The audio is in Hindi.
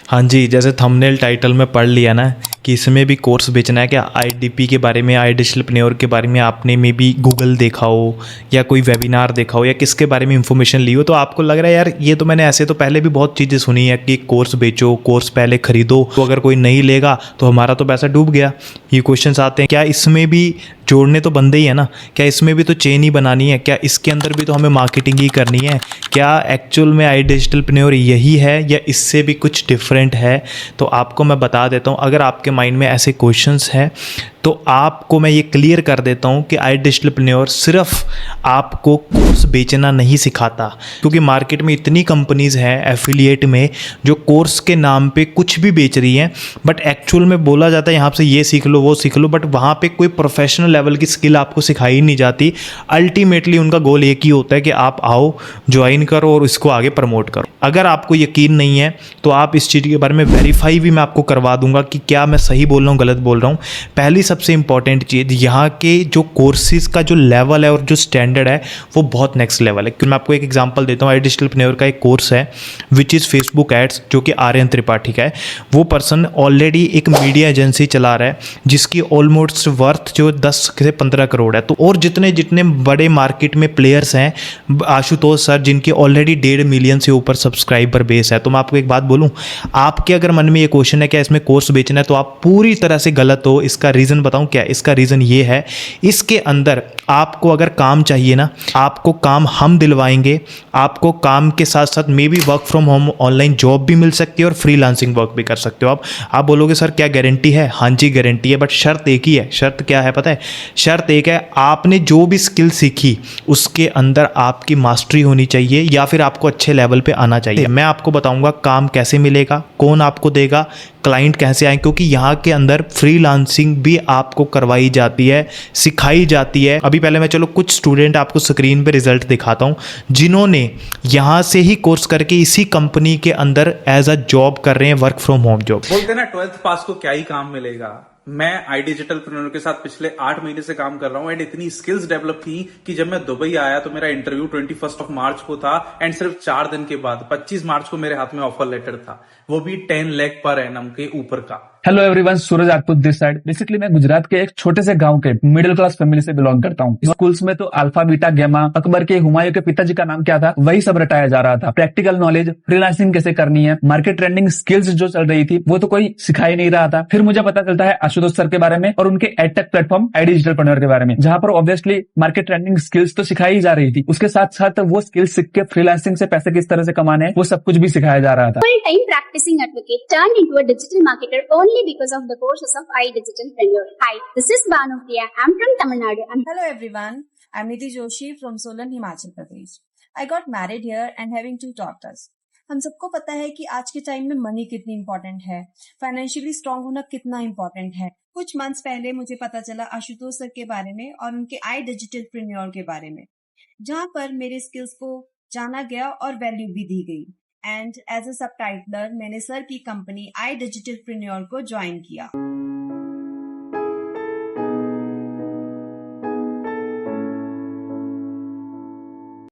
हाँ जी, जैसे थंबनेल टाइटल में पढ़ लिया ना कि इसमें भी कोर्स बेचना है क्या, आईडीपी के बारे में, आई डिजिटलप्रेन्योर के बारे में आपने मे बी गूगल देखा हो या कोई वेबिनार देखा हो या किसके बारे में इन्फॉर्मेशन ली हो, तो आपको लग रहा है यार ये तो मैंने ऐसे तो पहले भी बहुत चीज़ें सुनी है कि कोर्स बेचो, कोर्स पहले खरीदो, तो अगर कोई नहीं लेगा तो हमारा तो पैसा डूब गया। ये क्वेश्चंस आते हैं, क्या इसमें भी जोड़ने तो बंदे ही है ना, क्या इसमें भी तो चेन ही बनानी है, क्या इसके अंदर भी तो हमें मार्केटिंग ही करनी है, क्या एक्चुअल में आई डिजिटलप्रेन्योर यही है या इससे भी कुछ डिफरेंट है। तो आपको मैं बता देता हूँ, अगर आपके माइंड में ऐसे क्वेश्चंस हैं तो आपको मैं ये क्लियर कर देता हूँ कि आई डिजिटलप्रेन्योर सिर्फ आपको कोर्स बेचना नहीं सिखाता, क्योंकि मार्केट में इतनी कंपनीज़ हैं एफिलिएट में जो कोर्स के नाम पे कुछ भी बेच रही हैं, बट एक्चुअल में बोला जाता है यहाँ से ये सीख लो वो सीख लो, बट वहाँ पे कोई प्रोफेशनल लेवल की स्किल आपको सिखाई नहीं जाती। अल्टीमेटली उनका गोल एक ही होता है कि आप आओ, ज्वाइन करो और इसको आगे प्रमोट करो। अगर आपको यकीन नहीं है तो आप इस चीज़ के बारे में वेरीफाई भी मैं आपको करवा दूंगा कि क्या मैं सही बोल रहा हूँ गलत बोल रहा हूँ। पहली सबसे इंपॉर्टेंट चीज़, यहाँ के जो कोर्सेज का जो लेवल है और जो स्टैंडर्ड है वो बहुत नेक्स्ट लेवल है। क्योंकि मैं आपको एक एग्जांपल देता हूँ, आई डिजिटलप्रेन्योर का एक कोर्स है विच इज़ फेसबुक एड्स, जो कि आर्यन त्रिपाठी का है। वो पर्सन ऑलरेडी एक मीडिया एजेंसी चला रहा है जिसकी ऑलमोस्ट वर्थ जो 10 से 15 करोड़ है। तो और जितने जितने बड़े मार्केट में प्लेयर्स हैं, आशुतोष सर जिनके ऑलरेडी 1.5 मिलियन से ऊपर सब्सक्राइबर बेस है। तो मैं आपको एक बात बोलूं, आपके अगर मन में ये क्वेश्चन है क्या इसमें कोर्स बेचना है, तो आप पूरी तरह से गलत हो। इसका रीज़न बताऊं क्या, इसका रीज़न ये है, इसके अंदर आपको अगर काम चाहिए ना, आपको काम हम दिलवाएंगे। आपको काम के साथ साथ may be work from home online job भी मिल सकती है और फ्रीलांसिंग वर्क भी कर सकते हो आप बोलोगे सर क्या गारंटी है? हाँ जी गारंटी है, बट शर्त एक ही है। शर्त क्या है पता है? शर्त एक है, आपने जो भी स्किल सीखी उसके अंदर आपकी मास्टरी होनी चाहिए या फिर आपको अच्छे लेवल पे आना चाहिए। मैं आपको बताऊंगा काम कैसे मिलेगा, कौन आपको देगा, क्लाइंट कैसे आए, क्योंकि यहाँ के अंदर फ्रीलांसिंग भी आपको करवाई जाती है, सिखाई जाती है। अभी पहले मैं चलो कुछ स्टूडेंट आपको स्क्रीन पे रिजल्ट दिखाता हूँ जिन्होंने यहाँ से ही कोर्स करके इसी कंपनी के अंदर एज अ जॉब कर रहे हैं, वर्क फ्रॉम होम जॉब। बोलते ना 12th पास को क्या ही काम मिलेगा। मैं आई डिजिटलप्रेन्योर के साथ पिछले 8 महीने से काम कर रहा हूं एंड इतनी स्किल्स डेवलप की कि जब मैं दुबई आया तो मेरा इंटरव्यू 21 मार्च को था एंड सिर्फ 4 दिन के बाद 25 मार्च को मेरे हाथ में ऑफर लेटर था, वो भी 10 लाख पर एनम के ऊपर का। Hello everyone, Suraj Rajput this side. Basically मैं गुजरात के एक छोटे से गांव के मिडिल क्लास फैमिली से बिलोंग करता हूँ। स्कूल्स में तो अल्फा बीटा गैमा, अकबर के हुमायूं के पिताजी का नाम क्या था वही सब रटाया जा रहा था। प्रैक्टिकल नॉलेज, फ्रीलांसिंग कैसे करनी है, मार्केट ट्रेंडिंग स्किल्स जो चल रही थी वो तो कोई सिखा ही नहीं रहा था। फिर मुझे पता चलता है आशुतोष सर के बारे में और उनके एडटेक प्लेटफॉर्म आई डिजिटलप्रेन्योर के बारे में, जहां पर ऑब्वियसली मार्केट ट्रेंडिंग स्किल्स तो सिखाई जा रही थी, उसके साथ साथ वो स्किल्स सीख के फ्रीलांसिंग से पैसे किस तरह से कमाने हैं वो सब कुछ भी सिखाया जा रहा था। Full-time practicing advocate turned into a digital marketer only because of the courses of iDigitalpreneur. Hi, this is Bhanupriya. I'm from Tamil Nadu. Hello everyone, I'm Nidhi Joshi from Solan, Himachal Pradesh. I got married here and having 2 daughters. हम सबको पता है कि आज के टाइम में मनी कितनी इंपॉर्टेंट है, फाइनेंशियली स्ट्रांग होना कितना इंपॉर्टेंट है। कुछ मंथ्स पहले मुझे पता चला आशुतोष सर के बारे में और उनके आई डिजिटलप्रेन्योर के बारे में, जहां पर मेरे स्किल्स को जाना गया और वैल्यू भी दी गई। एंड एज अ सबटाइटलर मैंने सर की कंपनी आई डिजिटलप्रेन्योर को ज्वाइन किया।